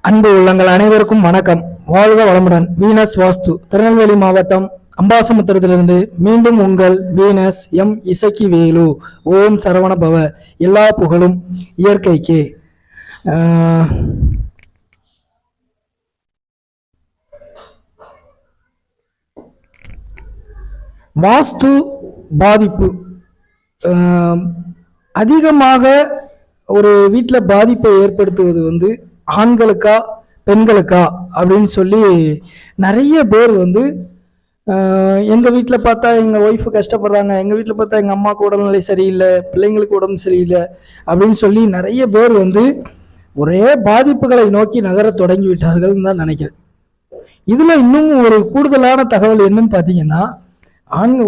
அன்பு உள்ளங்கள் அனைவருக்கும் வணக்கம். வாழ்க வளமுடன். வீனஸ் வாஸ்து திருநெல்வேலி மாவட்டம் அம்பாசமுத்திரத்திலிருந்து மீண்டும் உங்கள் வீனஸ் எம் இசக்கி வேலு. ஓம் சரவண பவ. எல்லா புகழும் இயற்கைக்கே. வாஸ்து பாதிப்பு அதிகமாக ஒரு வீட்டில் பாதிப்பை ஏற்படுத்துவது ஆண்களுக்கா பெண்களுக்கா அப்படின்னு சொல்லி நிறைய பேர் எங்கள் வீட்டில் பார்த்தா எங்கள் ஒய்ஃபு கஷ்டப்படுறாங்க, எங்கள் வீட்டில் பார்த்தா எங்கள் அம்மாவுக்கு உடல்நிலை சரியில்லை, பிள்ளைங்களுக்கு உடம்பு சரியில்லை அப்படின்னு சொல்லி நிறைய பேர் ஒரே பாதிப்புகளை நோக்கி நகர தொடங்கி விட்டார்கள்னு தான் நினைக்கிறேன். இதில் இன்னும் ஒரு கூடுதலான தகவல் என்னன்னு பார்த்தீங்கன்னா,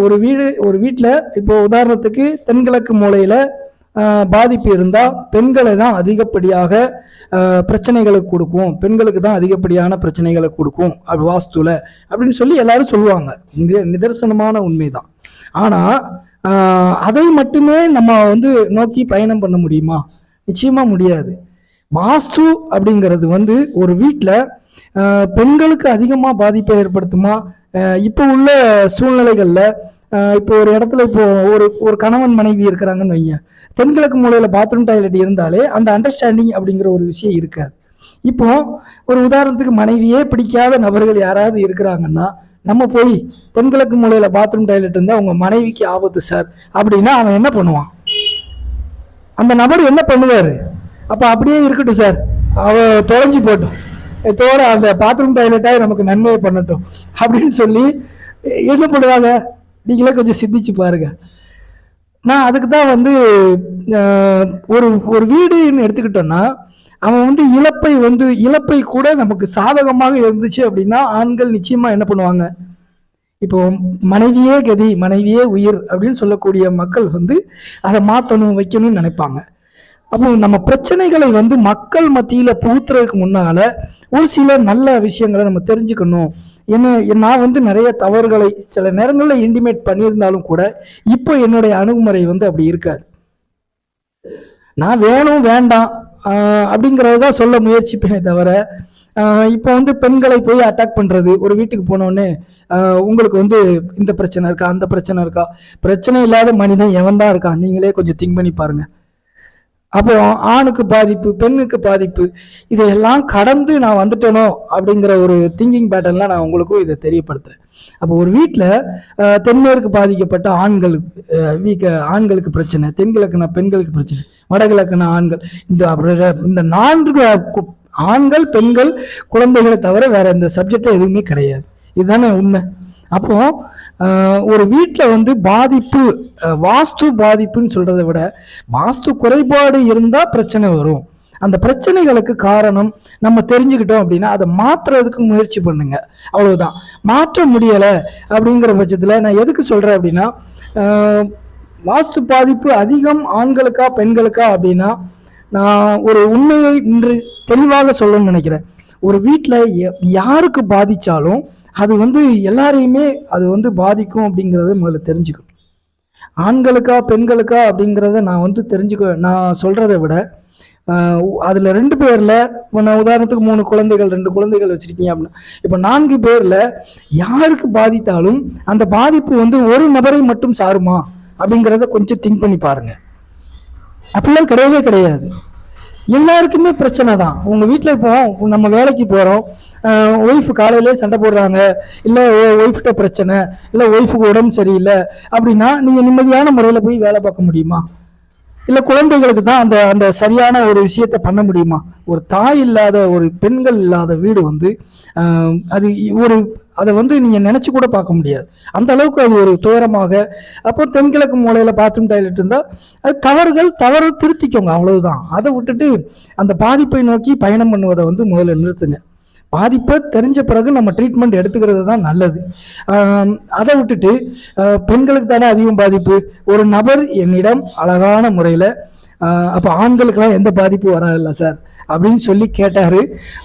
ஒரு வீட்டில் இப்போ உதாரணத்துக்கு தென்கிழக்கு மூலையில் பாதிப்பு இருந்தால் பெண்களை தான் அதிகப்படியாக பிரச்சனைகளுக்கு கொடுக்கும், பெண்களுக்கு தான் அதிகப்படியான பிரச்சனைகளை கொடுக்கும் வாஸ்துல அப்படின்னு சொல்லி எல்லாரும் சொல்லுவாங்க. நிதர்சனமான உண்மைதான். ஆனால் அதை மட்டுமே நம்ம நோக்கி பயணம் பண்ண முடியுமா? நிச்சயமா முடியாது. வாஸ்து அப்படிங்கிறது ஒரு வீட்டில் பெண்களுக்கு அதிகமாக பாதிப்பை ஏற்படுத்துமா? இப்போ உள்ள சூழ்நிலைகளில் இப்போ ஒரு இடத்துல இப்போ ஒரு கணவன் மனைவி இருக்கிறாங்கன்னு வைங்க, தென்கிழக்கு மூலையில் பாத்ரூம் டாய்லெட் இருந்தாலே அந்த அண்டர்ஸ்டாண்டிங் அப்படிங்கிற ஒரு விஷயம் இருக்காது. இப்போ ஒரு உதாரணத்துக்கு மனைவியே பிடிக்காத நபர்கள் யாராவது இருக்கிறாங்கன்னா நம்ம போய் தென்கிழக்கு மூலையில் பாத்ரூம் டாய்லெட் இருந்தால் உங்க மனைவிக்கு ஆபத்து சார் அப்படின்னா அவன் என்ன பண்ணுவான்? அந்த நபர் என்ன பண்ணுவாரு? அப்போ அப்படியே இருக்கட்டும் சார், அவ தொலைஞ்சு போட்டோம், தோற அந்த பாத்ரூம் டாய்லெட்டாக நமக்கு நன்மையை பண்ணட்டும் அப்படின்னு சொல்லி என்ன பண்ணுவாங்க? நீங்களே கொஞ்சம் சிந்திச்சு பாருங்க. நான் அதுக்கு தான் ஒரு வீடுன்னு எடுத்துக்கிட்டோம்னா அவன் இழப்பை கூட நமக்கு சாதகமாக இருந்துச்சு அப்படின்னா ஆண்கள் நிச்சயமா என்ன பண்ணுவாங்க? இப்போ மனைவியே கதி, மனைவியே உயிர் அப்படின்னு சொல்லக்கூடிய மக்கள் அதை மாற்றணும், வைக்கணும்னு நினைப்பாங்க. அப்போ நம்ம பிரச்சனைகளை மக்கள் மத்தியில புகுத்துறதுக்கு முன்னால ஒரு சில நல்ல விஷயங்களை நம்ம தெரிஞ்சுக்கணும். நான் நிறைய தவறுகளை சில நேரங்களில் இன்டிமேட் பண்ணியிருந்தாலும் கூட இப்போ என்னுடைய அணுகுமுறை அப்படி இருக்காது. நான் வேணும் வேண்டாம் அப்படிங்கிறதான் சொல்ல முயற்சிப்பேனே தவிர இப்போ பெண்களை போய் அட்டாக் பண்றது, ஒரு வீட்டுக்கு போனோடனே உங்களுக்கு இந்த பிரச்சனை இருக்கா, அந்த பிரச்சனை இருக்கா, பிரச்சனை இல்லாத மனிதன் எவன் தான் இருக்கான்? நீங்களே கொஞ்சம் திங்க் பண்ணி பாருங்க. அப்போ ஆணுக்கு பாதிப்பு, பெண்ணுக்கு பாதிப்பு, இதையெல்லாம் கடந்து நான் வந்துட்டேனோ அப்படிங்கிற ஒரு திங்கிங் பேட்டர்ன்லாம் நான் உங்களுக்கும் இதை தெரியப்படுத்துறேன். அப்போ ஒரு வீட்டில் தென்மேற்கு பாதிக்கப்பட்ட ஆண்களுக்கு பிரச்சனை, தென்கிழக்குனா பெண்களுக்கு பிரச்சனை, வடகிழக்குனா ஆண்கள், இந்த 4 ஆண்கள் பெண்கள் குழந்தைகளை தவிர வேற இந்த சப்ஜெக்ட் எதுவுமே கிடையாது. இதுதானே உண்மை. அப்போ ஒரு வீட்டில் பாதிப்பு, வாஸ்து பாதிப்புன்னு சொல்றதை விட வாஸ்து குறைபாடு இருந்தா பிரச்சனை வரும். அந்த பிரச்சனைகளுக்கு காரணம் நம்ம தெரிஞ்சுக்கிட்டோம் அப்படின்னா அதை மாற்றுறதுக்கு முயற்சி பண்ணுங்க, அவ்வளவுதான். மாற்ற முடியலை அப்படிங்கிற பட்சத்தில் நான் எதுக்கு சொல்றேன் அப்படின்னா, வாஸ்து பாதிப்பு அதிகம் ஆண்களுக்கா பெண்களுக்கா அப்படின்னா நான் ஒரு உண்மையை இன்று தெளிவாக சொல்லணும்னு நினைக்கிறேன். ஒரு வீட்டில் யாருக்கு பாதிச்சாலும் அது எல்லாரையுமே அது பாதிக்கும் அப்படிங்கிறத முதல்ல தெரிஞ்சுக்கணும். ஆண்களுக்கா பெண்களுக்கா அப்படிங்கிறத நான் சொல்றதை விட அதுல 2 பேர்ல, நான் உதாரணத்துக்கு 3 குழந்தைகள் 2 குழந்தைகள் வச்சிருக்கீங்க அப்படின்னா இப்போ 4 பேர்ல யாருக்கு பாதித்தாலும் அந்த பாதிப்பு ஒரு நபரை மட்டும் சாருமா அப்படிங்கிறத கொஞ்சம் திங்க் பண்ணி பாருங்க. அப்படிலாம் கிடையவே கிடையாது. எல்லாருக்குமே பிரச்சனை தான். உங்க வீட்டில் இப்போ நம்ம வேலைக்கு போறோம், ஒய்ஃபு காலையிலே சண்டை போடுறாங்க, இல்லை ஒய்ஃப்கிட்ட பிரச்சனை, இல்லை ஒய்ஃபுக்கு உடம்பு சரியில்லை அப்படின்னா நீங்க நிம்மதியான முறையில் போய் வேலை பார்க்க முடியுமா? இல்லை குழந்தைகளுக்கு தான் அந்த சரியான ஒரு விஷயத்த பண்ண முடியுமா? ஒரு தாய் இல்லாத, ஒரு பெண்கள் இல்லாத வீடு அது அதை நீங்க நினைச்சு கூட பார்க்க முடியாது. அந்த அளவுக்கு அது ஒரு துயரமாக. அப்போ தென்கிழக்கு மூலையில பாத்ரூம் டாய்லெட் இருந்தா அது தவறு திருத்திக்கோங்க, அவ்வளவுதான். அதை விட்டுட்டு அந்த பாதிப்பை நோக்கி பயணம் பண்ணுவதை முதல்ல நிறுத்துங்க. பாதிப்பை தெரிஞ்ச பிறகு நம்ம ட்ரீட்மெண்ட் எடுத்துக்கிறது தான் நல்லது. அதை விட்டுட்டு பெண்களுக்கு தானே அதிகம் பாதிப்பு. ஒரு நபர் என்னிடம் அழகான முறையில் அப்போ ஆண்களுக்கெல்லாம் எந்த பாதிப்பு வராதில்ல சார் அப்படின்னு சொல்லி கேட்டாரு.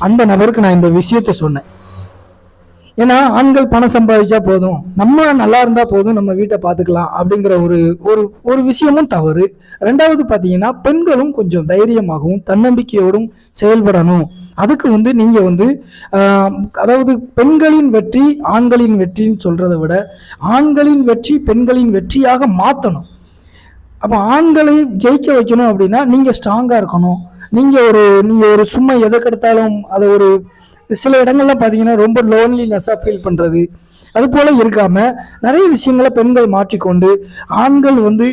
அந்த நபருக்கு நான் இந்த விஷயத்த சொன்னேன். ஏன்னா ஆண்கள் பணம் சம்பாதிச்சா போதும், நம்ம நல்லா இருந்தா போதும், நம்ம வீட்டை பார்த்துக்கலாம் அப்படிங்கிற ஒரு ஒரு ஒரு விஷயமும் தவறு. ரெண்டாவது பார்த்தீங்கன்னா பெண்களும் கொஞ்சம் தைரியமாகவும் தன்னம்பிக்கையோடும் செயல்படணும். அதுக்கு வந்து நீங்க வந்து அதாவது பெண்களின் வெற்றி ஆண்களின் வெற்றின்னு சொல்றதை விட ஆண்களின் வெற்றி பெண்களின் வெற்றியாக மாற்றணும். அப்போ ஆண்களை ஜெயிக்க வைக்கணும் அப்படின்னா நீங்க ஸ்ட்ராங்கா இருக்கணும். நீங்க ஒரு சும்மா எதை கெடுத்தாலும் அதை ஒரு சில இடங்கள்ல பார்த்தீங்கன்னா ரொம்ப லோன்லினஸ்ஸாக ஃபீல் பண்ணுறது, அது போல இருக்காம நிறைய விஷயங்களை பெண்கள் மாற்றிக்கொண்டு ஆண்கள் வந்து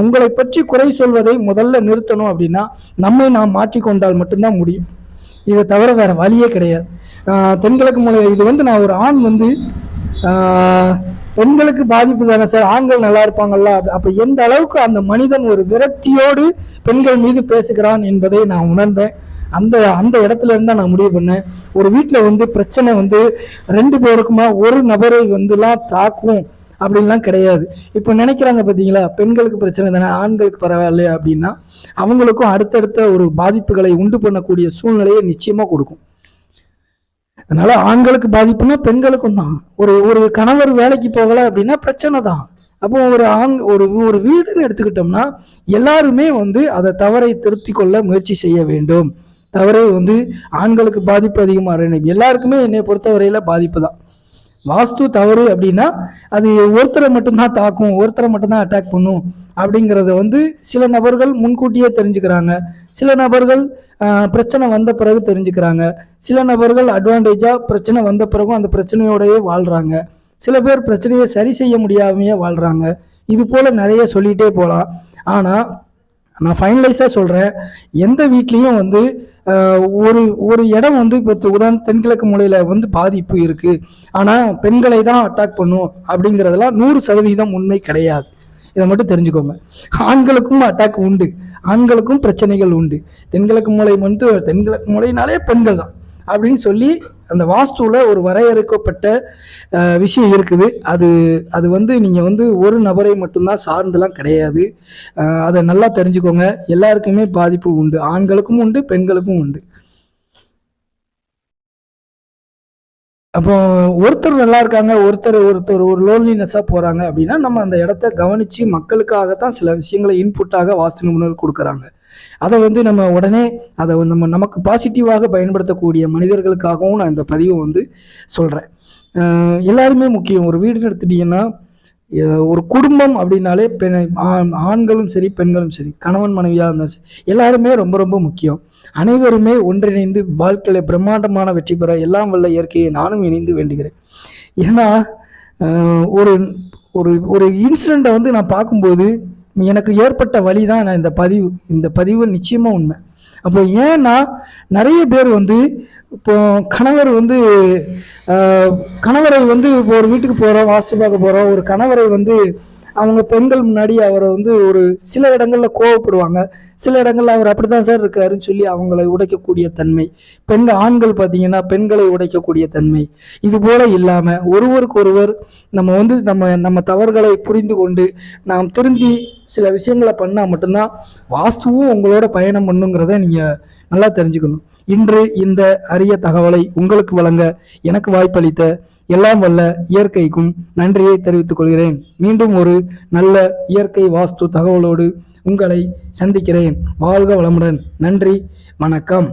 உங்களை பற்றி குறை சொல்வதை முதல்ல நிறுத்தணும். அப்படின்னா நாம் மாற்றிக்கொண்டால் மட்டும்தான் முடியும். இதை தவிர வேற வழியே கிடையாது. தென்கிழக்கு மூலையில் இது வந்து நான் ஒரு ஆண் வந்து பெண்களுக்கு பாதிப்பு தானே சார், ஆண்கள் நல்லா இருப்பாங்கல்ல, அப்ப எந்த அளவுக்கு அந்த மனிதன் ஒரு விரக்தியோடு பெண்கள் மீது பேசுகிறான் என்பதை நான் உணர்ந்தேன். அந்த அந்த இடத்துல இருந்தா நான் முடிவு பண்ணேன், ஒரு வீட்டில் வந்து பிரச்சனை வந்து 2 பேருக்குமா ஒரு நபரை வந்துலாம் தாக்கும் அப்படின்லாம் கிடையாது. இப்போ நினைக்கிறாங்க பார்த்தீங்களா, பெண்களுக்கு பிரச்சனை தானே ஆண்களுக்கு பரவாயில்லையா அப்படின்னா அவங்களுக்கும் அடுத்தடுத்த ஒரு பாதிப்புகளை உண்டு பண்ணக்கூடிய சூழ்நிலையை நிச்சயமா கொடுக்கும். அதனால ஆண்களுக்கு பாதிப்புனா பெண்களுக்கும் தான். ஒரு கணவர் வேலைக்கு போகல அப்படின்னா பிரச்சனை தான். அப்போ ஒரு வீடுன்னு எடுத்துக்கிட்டோம்னா எல்லாருமே வந்து அதை தவறை திருத்தி கொள்ள முயற்சி செய்ய வேண்டும். தவறை வந்து ஆண்களுக்கு பாதிப்பு அதிகமாக எல்லாருக்குமே என்னை பொறுத்தவரையில பாதிப்பு தான். வாஸ்து தவறு அப்படின்னா அது ஒருத்தரை மட்டும்தான் தாக்கும், ஒருத்தரை மட்டும்தான் அட்டாக் பண்ணும் அப்படிங்கிறத வந்து சில நபர்கள் முன்கூட்டியே தெரிஞ்சுக்கிறாங்க. சில நபர்கள் பிரச்சனை வந்த பிறகு தெரிஞ்சுக்கிறாங்க. சில நபர்கள் அட்வான்டேஜா பிரச்சனை வந்த பிறகும் அந்த பிரச்சனையோடயே வாழ்றாங்க. சில பேர் பிரச்சனையை சரி செய்ய முடியாமையே வாழ்றாங்க. இது போல நிறைய சொல்லிட்டே போகலாம். ஆனால் நான் ஃபைனலைஸாக சொல்கிறேன், எந்த வீட்லேயும் வந்து ஒரு இடம் வந்து இப்போ உதாரணம் தென்கிழக்கு மூலையில் வந்து பாதிப்பு இருக்குது, ஆனால் பெண்களை தான் அட்டாக் பண்ணும் அப்படிங்கிறதெல்லாம் 100% உண்மை கிடையாது. இதை மட்டும் தெரிஞ்சுக்கோங்க. ஆண்களுக்கும் அட்டாக் உண்டு, ஆண்களுக்கும் பிரச்சனைகள் உண்டு. தென்கிழக்கு மூலைனாலே பெண்கள் தான் அப்படின்னு சொல்லி அந்த வாஸ்துவில் ஒரு வரையறுக்கப்பட்ட விஷயம் இருக்குது. அது வந்து நீங்கள் வந்து ஒரு நபரை மட்டும்தான் சார்ந்தெல்லாம் கிடையாது. அதை நல்லா தெரிஞ்சுக்கோங்க. எல்லாருக்குமே பாதிப்பு உண்டு, ஆண்களுக்கும் உண்டு பெண்களுக்கும் உண்டு. அப்போ ஒருத்தர் நல்லா இருக்காங்க, ஒருத்தர் ஒரு லோன்லினஸ்ஸாக போகிறாங்க அப்படின்னா நம்ம அந்த இடத்த கவனித்து மக்களுக்காகத்தான் சில விஷயங்களை இன்புட்டாக வாஸ்து நிபுணர்கள் கொடுக்குறாங்க. அதை வந்து நம்ம உடனே அதை நமக்கு பாசிட்டிவாக பயன்படுத்தக்கூடிய மனிதர்களுக்காகவும் நான் இந்த பதிவை வந்து சொல்கிறேன். எல்லாருமே முக்கியம். ஒரு வீடுன்னு எடுத்துட்டீங்கன்னா ஒரு குடும்பம் அப்படின்னாலே ஆண்களும் சரி பெண்களும் சரி, கணவன் மனைவியாக இருந்தாலும் சரி, எல்லாருமே ரொம்ப ரொம்ப முக்கியம். அனைவருமே ஒன்றிணைந்து வாழ்க்கையில் பிரம்மாண்டமான வெற்றி பெற எல்லாம் வல்ல இயற்கையை நானும் இணைந்து வேண்டுகிறேன். ஏன்னா ஒரு ஒரு ஒரு இன்சிடெண்ட்டை வந்து நான் பார்க்கும்போது எனக்கு ஏற்பட்ட வழி தான் நான் இந்த பதிவு நிச்சயமாக உண்மை. அப்போ ஏன்னா நிறைய பேர் வந்து இப்போ கணவரை வந்து இப்போ ஒரு வீட்டுக்கு போகிறோம், வாஸ்து பார்க்க போகிறோம், ஒரு கணவரை வந்து அவங்க பெண்கள் முன்னாடி அவரை வந்து ஒரு சில இடங்கள்ல கோவப்படுவாங்க, சில இடங்கள்ல அவர் அப்படித்தான் சார் இருக்காருன்னு சொல்லி அவங்களை உடைக்கக்கூடிய தன்மை, ஆண்கள் பார்த்தீங்கன்னா பெண்களை உடைக்கக்கூடிய தன்மை, இது போல இல்லாம ஒருவருக்கு ஒருவர் நம்ம வந்து நம்ம தவறுகளை புரிந்து கொண்டு நாம் திருந்தி சில விஷயங்களை பண்ணால் மட்டும்தான் வாஸ்துவும் உங்களோட பயணம் பண்ணுங்கிறத நீங்க நல்லா தெரிஞ்சுக்கணும். இன்று இந்த அரிய தகவலை உங்களுக்கு வழங்க எனக்கு வாய்ப்பளித்த எல்லாம் வல்ல இயற்கைக்கும் நன்றியை தெரிவித்துக் கொள்கிறேன். மீண்டும் ஒரு நல்ல இயற்கை வாஸ்து தகவலோடு உங்களை சந்திக்கிறேன். வாழ்க வளமுடன். நன்றி, வணக்கம்.